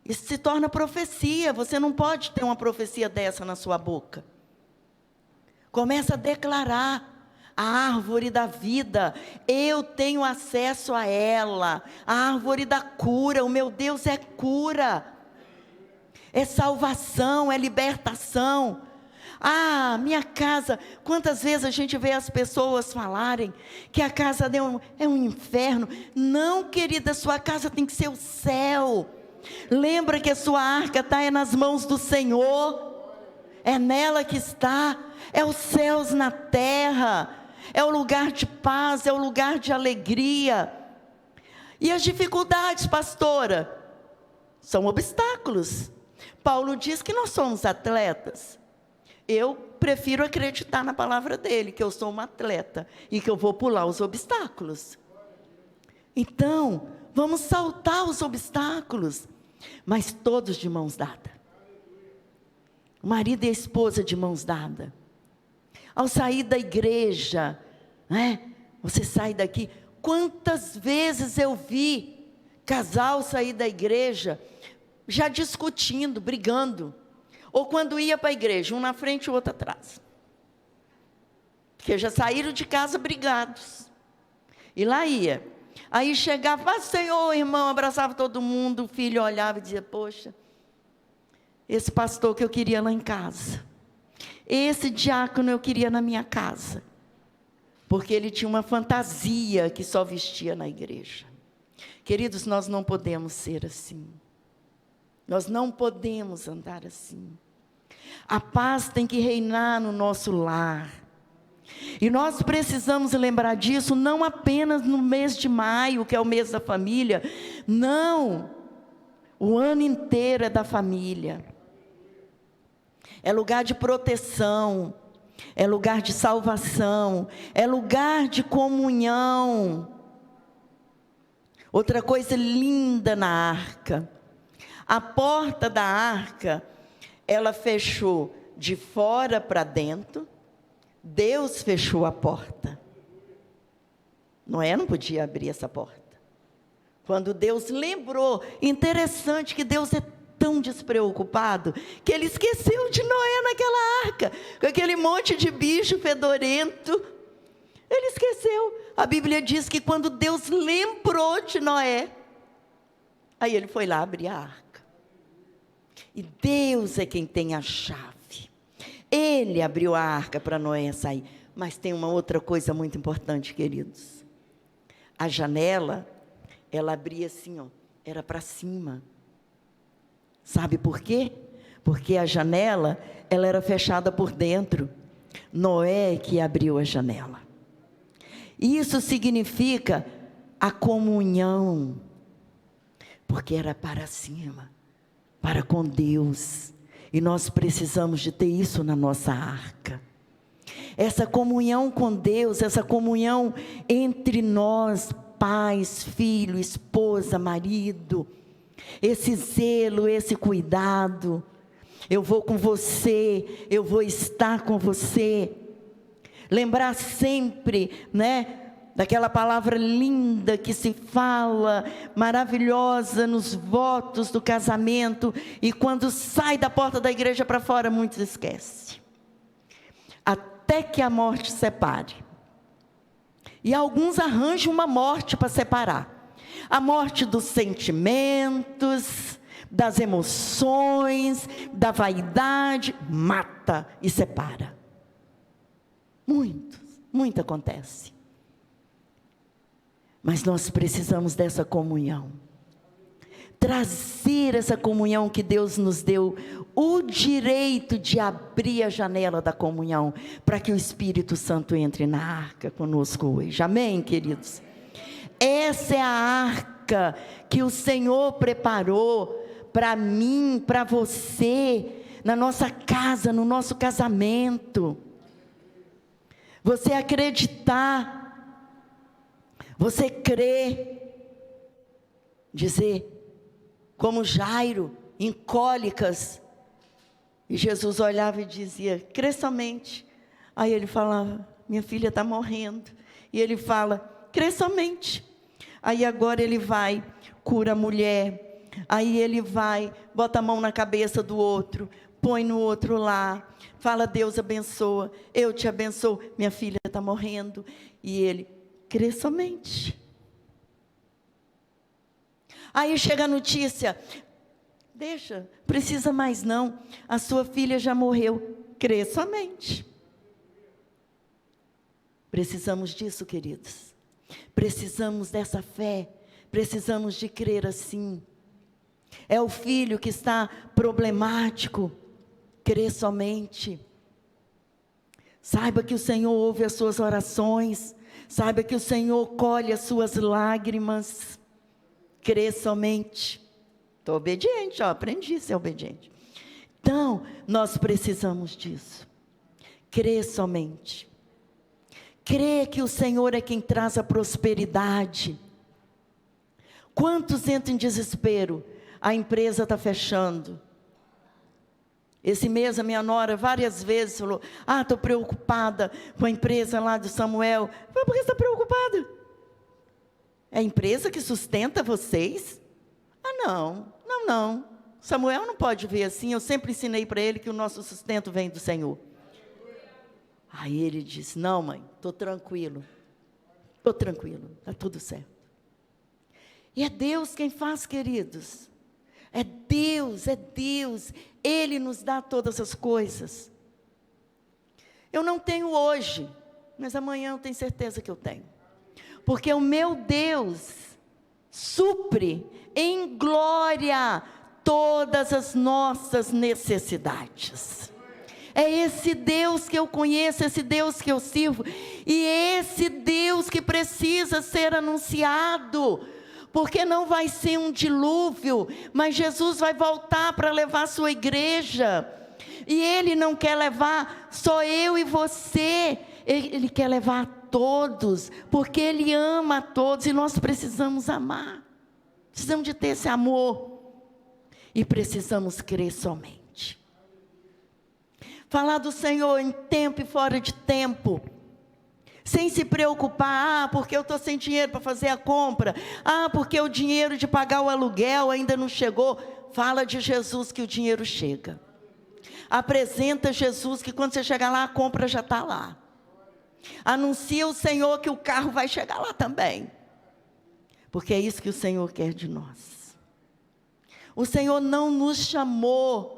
Isso se torna profecia. Você não pode ter uma profecia dessa na sua boca. Começa a declarar a árvore da vida. Eu tenho acesso a ela. A árvore da cura. O meu Deus é cura. É salvação, é libertação. Ah, minha casa, quantas vezes a gente vê as pessoas falarem que a casa é um inferno. Não, querida, sua casa tem que ser o céu. Lembra que a sua arca está nas mãos do Senhor. É nela que está. É os céus na terra. É o lugar de paz, é o lugar de alegria. E as dificuldades, pastora, são obstáculos. Paulo diz que nós somos atletas. Eu prefiro acreditar na palavra dele, que eu sou uma atleta e que eu vou pular os obstáculos. Então, vamos saltar os obstáculos, mas todos de mãos dadas. O marido e a esposa de mãos dadas. Ao sair da igreja, né? Você sai daqui. Quantas vezes eu vi casal sair da igreja já discutindo, brigando. Ou quando ia para a igreja, um na frente e o outro atrás. Porque já saíram de casa brigados. E lá ia. Aí chegava, Senhor, irmão, abraçava todo mundo, o filho olhava e dizia, poxa, esse pastor que eu queria lá em casa. Esse diácono eu queria na minha casa. Porque ele tinha uma fantasia que só vestia na igreja. Queridos, nós não podemos ser assim. Nós não podemos andar assim. A paz tem que reinar no nosso lar. E nós precisamos lembrar disso não apenas no mês de maio, que é o mês da família. Não. O ano inteiro é da família. É lugar de proteção. É lugar de salvação. É lugar de comunhão. Outra coisa linda na arca. A porta da arca, ela fechou de fora para dentro. Deus fechou a porta. Noé não podia abrir essa porta. Quando Deus lembrou, interessante que Deus é tão despreocupado, que Ele esqueceu de Noé naquela arca, com aquele monte de bicho fedorento. Ele esqueceu. A Bíblia diz que quando Deus lembrou de Noé, aí ele foi lá abrir a arca. E Deus é quem tem a chave. Ele abriu a arca para Noé sair. Mas tem uma outra coisa muito importante, queridos. A janela, ela abria assim, ó, era para cima. Sabe por quê? Porque a janela, ela era fechada por dentro. Noé que abriu a janela. Isso significa a comunhão. Porque era para cima. Para com Deus, e nós precisamos de ter isso na nossa arca, essa comunhão com Deus, essa comunhão entre nós, pais, filho, esposa, marido, esse zelo, esse cuidado, eu vou com você, eu vou estar com você, lembrar sempre, né, daquela palavra linda que se fala, maravilhosa nos votos do casamento, e quando sai da porta da igreja para fora, muitos esquecem. Até que a morte separe. E alguns arranjam uma morte para separar. A morte dos sentimentos, das emoções, da vaidade, mata e separa. Muito acontece. Mas nós precisamos dessa comunhão. Trazer essa comunhão que Deus nos deu, o direito de abrir a janela da comunhão, para que o Espírito Santo entre na arca conosco hoje. Amém, queridos? Essa é a arca que o Senhor preparou para mim, para você, na nossa casa, no nosso casamento. Você acreditar, você crer, dizer, como Jairo, em cólicas, e Jesus olhava e dizia, crê somente. Aí ele falava, minha filha está morrendo. E ele fala, crê somente. Aí agora ele vai, cura a mulher. Aí ele vai, bota a mão na cabeça do outro, põe no outro lá. Fala, Deus abençoa, eu te abençoo. Minha filha está morrendo. E ele, crê somente. Aí chega a notícia, deixa, precisa mais não, a sua filha já morreu, crê somente. Precisamos disso, queridos. Precisamos dessa fé, precisamos de crer assim. É o filho que está problemático, crê somente. Saiba que o Senhor ouve as suas orações, saiba que o Senhor colhe as suas lágrimas, crê somente. Estou obediente, aprendi a ser obediente. Então, nós precisamos disso. Crê somente. Crê que o Senhor é quem traz a prosperidade. Quantos entram em desespero? A empresa está fechando. Esse mês a minha nora várias vezes falou, estou preocupada com a empresa lá do Samuel. Eu falei, por que você está preocupada? É a empresa que sustenta vocês? Não. Samuel não pode ver assim, eu sempre ensinei para ele que o nosso sustento vem do Senhor. Aí ele disse, não mãe, estou tranquilo, está tudo certo. E é Deus quem faz, queridos. É Deus, Ele nos dá todas as coisas. Eu não tenho hoje, mas amanhã eu tenho certeza que eu tenho. Porque o meu Deus supre em glória todas as nossas necessidades. É esse Deus que eu conheço, esse Deus que eu sirvo, e esse Deus que precisa ser anunciado, porque não vai ser um dilúvio, mas Jesus vai voltar para levar a sua igreja, e Ele não quer levar só eu e você, Ele quer levar a todos, porque Ele ama a todos, e nós precisamos amar, precisamos de ter esse amor, e precisamos crer somente. Falar do Senhor em tempo e fora de tempo, sem se preocupar, porque eu estou sem dinheiro para fazer a compra, porque o dinheiro de pagar o aluguel ainda não chegou. Fala de Jesus que o dinheiro chega. Apresenta Jesus que quando você chegar lá, a compra já está lá. Anuncia o Senhor que o carro vai chegar lá também, porque é isso que o Senhor quer de nós. O Senhor não nos chamou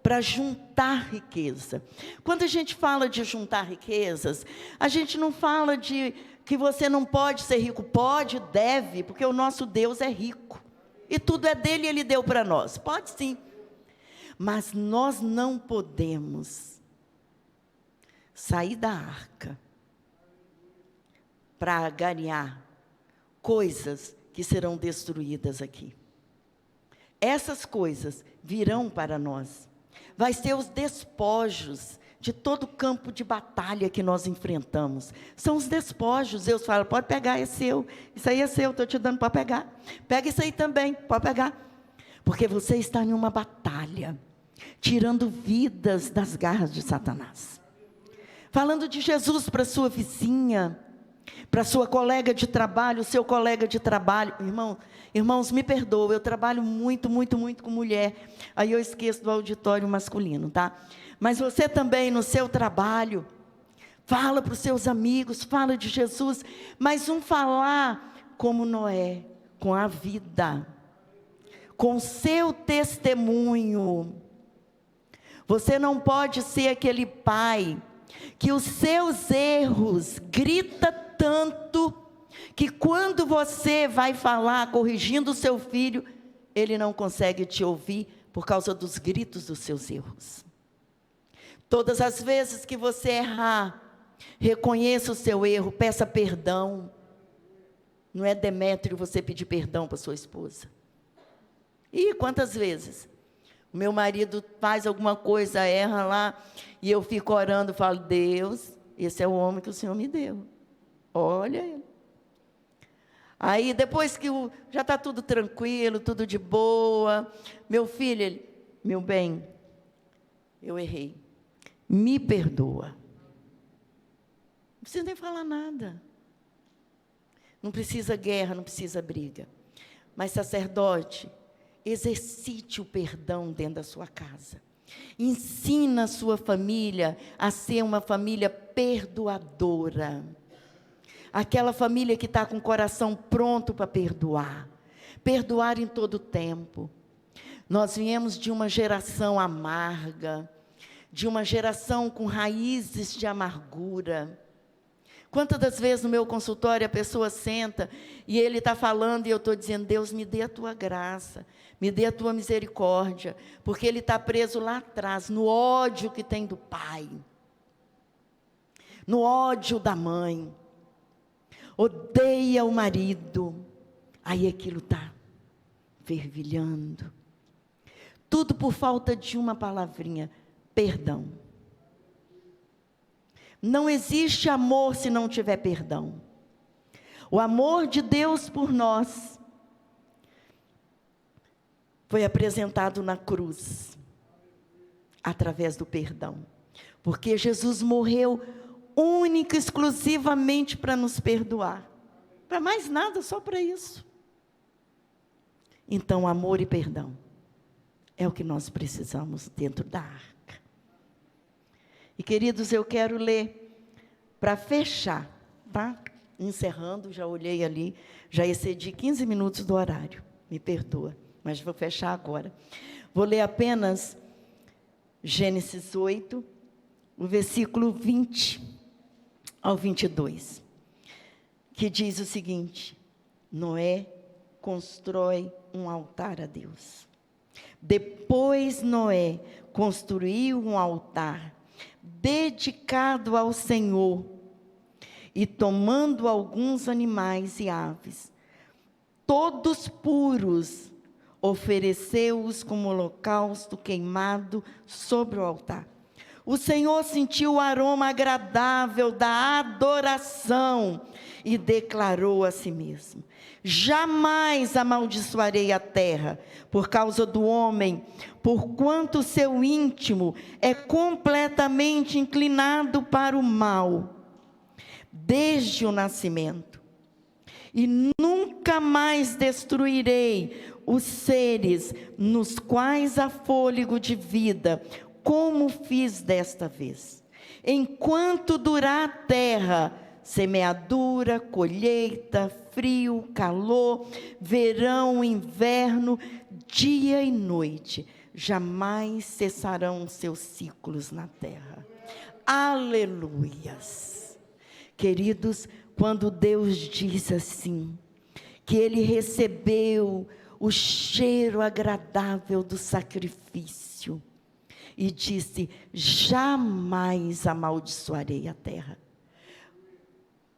para juntar riqueza. Quando a gente fala de juntar riquezas, a gente não fala de que você não pode ser rico. Pode, deve, porque o nosso Deus é rico. E tudo é dele e Ele deu para nós. Pode sim. Mas nós não podemos sair da arca para ganhar coisas que serão destruídas aqui. Essas coisas virão para nós. Vai ser os despojos de todo o campo de batalha que nós enfrentamos. São os despojos. Deus fala, pode pegar, é seu. Isso aí é seu, estou te dando para pegar. Pega isso aí também, pode pegar. Porque você está em uma batalha, tirando vidas das garras de Satanás. Falando de Jesus para sua vizinha, para sua colega de trabalho, seu colega de trabalho. Irmãos, me perdoam, eu trabalho muito com mulher, aí eu esqueço do auditório masculino, tá? Mas você também, no seu trabalho, fala para os seus amigos, fala de Jesus, mas um falar como Noé, com a vida, com seu testemunho. Você não pode ser aquele pai que os seus erros grita tanto que quando você vai falar corrigindo o seu filho, ele não consegue te ouvir por causa dos gritos dos seus erros. Todas as vezes que você errar, reconheça o seu erro, peça perdão. Não é Demétrio você pedir perdão para sua esposa. E quantas vezes o meu marido faz alguma coisa, erra lá, e eu fico orando, falo, Deus, esse é o homem que o Senhor me deu. Olha ele. Aí depois que já está tudo tranquilo, tudo de boa, meu filho, ele, meu bem, eu errei, me perdoa. Não precisa nem falar nada. Não precisa guerra, não precisa briga. Mas sacerdote, exercite o perdão dentro da sua casa. Ensina a sua família a ser uma família perdoadora. Aquela família que está com o coração pronto para perdoar. Perdoar em todo tempo. Nós viemos de uma geração amarga, de uma geração com raízes de amargura. Quantas das vezes no meu consultório a pessoa senta e ele está falando e eu estou dizendo, Deus, me dê a tua graça, me dê a tua misericórdia, porque ele está preso lá atrás, no ódio que tem do pai, no ódio da mãe, odeia o marido, aí aquilo está fervilhando, tudo por falta de uma palavrinha, perdão. Não existe amor se não tiver perdão. O amor de Deus por nós foi apresentado na cruz, através do perdão. Porque Jesus morreu única e exclusivamente para nos perdoar. Para mais nada, só para isso. Então, amor e perdão é o que nós precisamos dentro da arca. E, queridos, eu quero ler, para fechar, tá? Encerrando, já olhei ali, já excedi 15 minutos do horário, me perdoa, mas vou fechar agora. Vou ler apenas Gênesis 8, o versículo 20 ao 22, que diz o seguinte, Noé constrói um altar a Deus. Depois Noé construiu um altar dedicado ao Senhor, e tomando alguns animais e aves, todos puros, ofereceu-os como holocausto queimado sobre o altar. O Senhor sentiu o aroma agradável da adoração e declarou a si mesmo, jamais amaldiçoarei a terra por causa do homem, porquanto seu íntimo é completamente inclinado para o mal, desde o nascimento. E nunca mais destruirei os seres nos quais há fôlego de vida, como fiz desta vez. Enquanto durar a terra, semeadura, colheita, frio, calor, verão, inverno, dia e noite, jamais cessarão seus ciclos na terra. Aleluias! Queridos, quando Deus diz assim, que Ele recebeu o cheiro agradável do sacrifício, e disse, jamais amaldiçoarei a terra.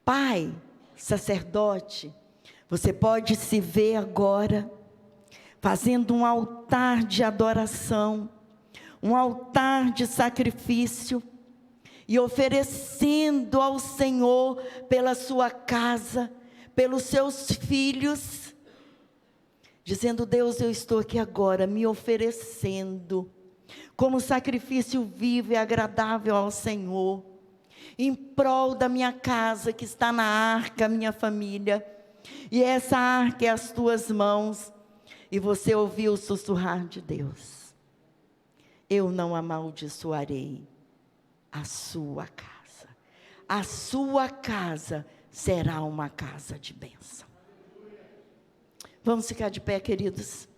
Pai, sacerdote, você pode se ver agora, fazendo um altar de adoração, um altar de sacrifício, e oferecendo ao Senhor, pela sua casa, pelos seus filhos, dizendo, Deus, eu estou aqui agora, me oferecendo, como sacrifício vivo e agradável ao Senhor. em prol da minha casa, que está na arca, minha família. E essa arca é as tuas mãos. E você ouviu o sussurrar de Deus: eu não amaldiçoarei a sua casa. A sua casa será uma casa de bênção. Vamos ficar de pé, queridos.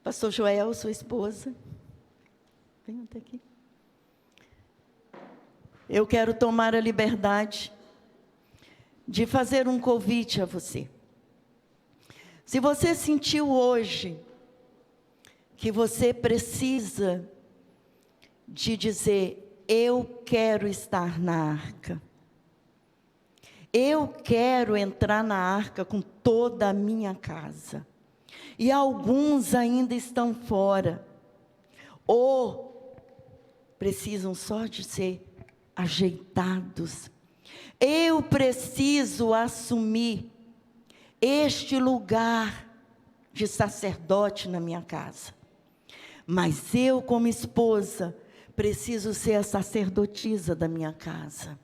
Pastor Joel, sua esposa, venha até aqui. Eu quero tomar a liberdade de fazer um convite a você. Se você sentiu hoje que você precisa de dizer: eu quero estar na arca, eu quero entrar na arca com toda a minha casa, e alguns ainda estão fora, ou precisam só de ser ajeitados. Eu preciso assumir este lugar de sacerdote na minha casa, mas eu, como esposa, preciso ser a sacerdotisa da minha casa.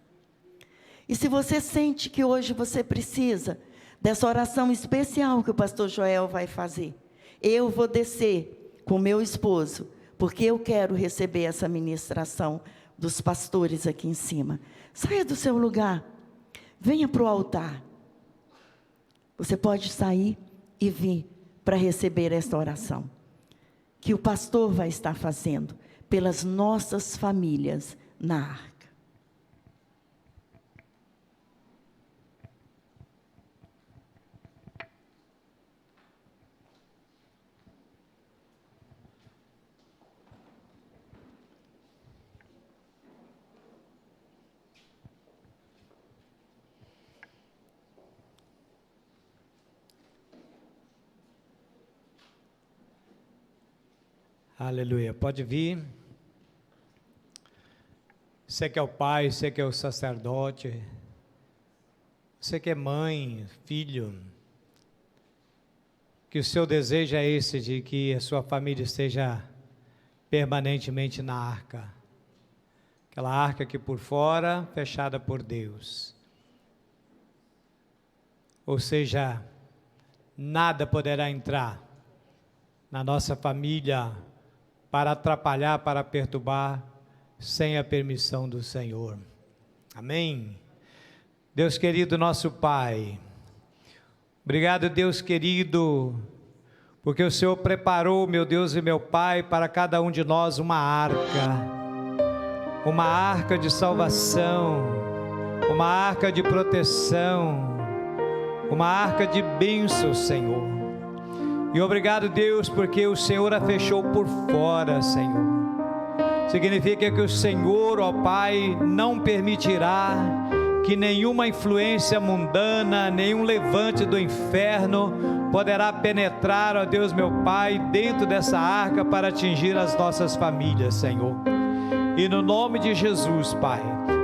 E se você sente que hoje você precisa dessa oração especial que o pastor Joel vai fazer, eu vou descer com meu esposo, porque eu quero receber essa ministração dos pastores aqui em cima. Saia do seu lugar, venha para o altar. Você pode sair e vir para receber esta oração, que o pastor vai estar fazendo pelas nossas famílias na arca. Aleluia, pode vir. Você que é o pai, você que é o sacerdote, você que é mãe, filho, que o seu desejo é esse, de que a sua família esteja permanentemente na arca, aquela arca que por fora, fechada por Deus, ou seja, nada poderá entrar na nossa família para atrapalhar, para perturbar, sem a permissão do Senhor. Amém? Deus querido, nosso Pai, obrigado, Deus querido, porque o Senhor preparou, meu Deus e meu Pai, para cada um de nós uma arca de salvação, uma arca de proteção, uma arca de bênção, Senhor. E obrigado, Deus, porque o Senhor a fechou por fora, Senhor. Significa que o Senhor, ó Pai, não permitirá que nenhuma influência mundana, nenhum levante do inferno poderá penetrar, ó Deus meu Pai, dentro dessa arca para atingir as nossas famílias, Senhor. E no nome de Jesus, Pai,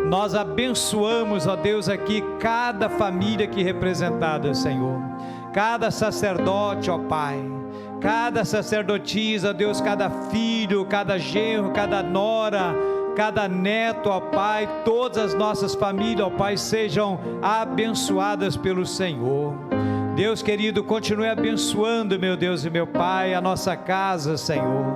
nós abençoamos, ó Deus, aqui cada família aqui representada, Senhor. Cada sacerdote, ó Pai, cada sacerdotisa, ó Deus, cada filho, cada genro, cada nora, cada neto, ó Pai, todas as nossas famílias, ó Pai, sejam abençoadas pelo Senhor. Deus querido, continue abençoando, meu Deus e meu Pai, a nossa casa, Senhor.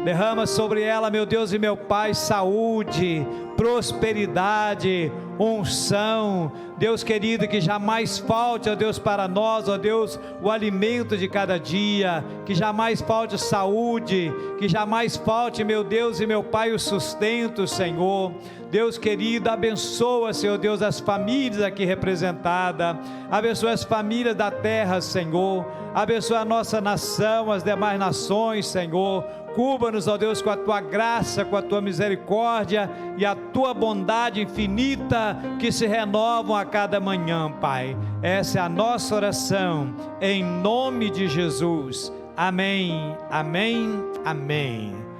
Derrama sobre ela, meu Deus e meu Pai, saúde, prosperidade, unção. Deus querido, que jamais falte, ó Deus, para nós, ó Deus, o alimento de cada dia, que jamais falte saúde, que jamais falte, meu Deus e meu Pai, o sustento, Senhor. Deus querido, abençoa, Senhor Deus, as famílias aqui representadas, abençoa as famílias da terra, Senhor, abençoa a nossa nação, as demais nações, Senhor. Cubra-nos, ó Deus, com a Tua graça, com a Tua misericórdia e a Tua bondade infinita que se renovam a cada manhã, Pai. Essa é a nossa oração, em nome de Jesus. Amém, amém, amém.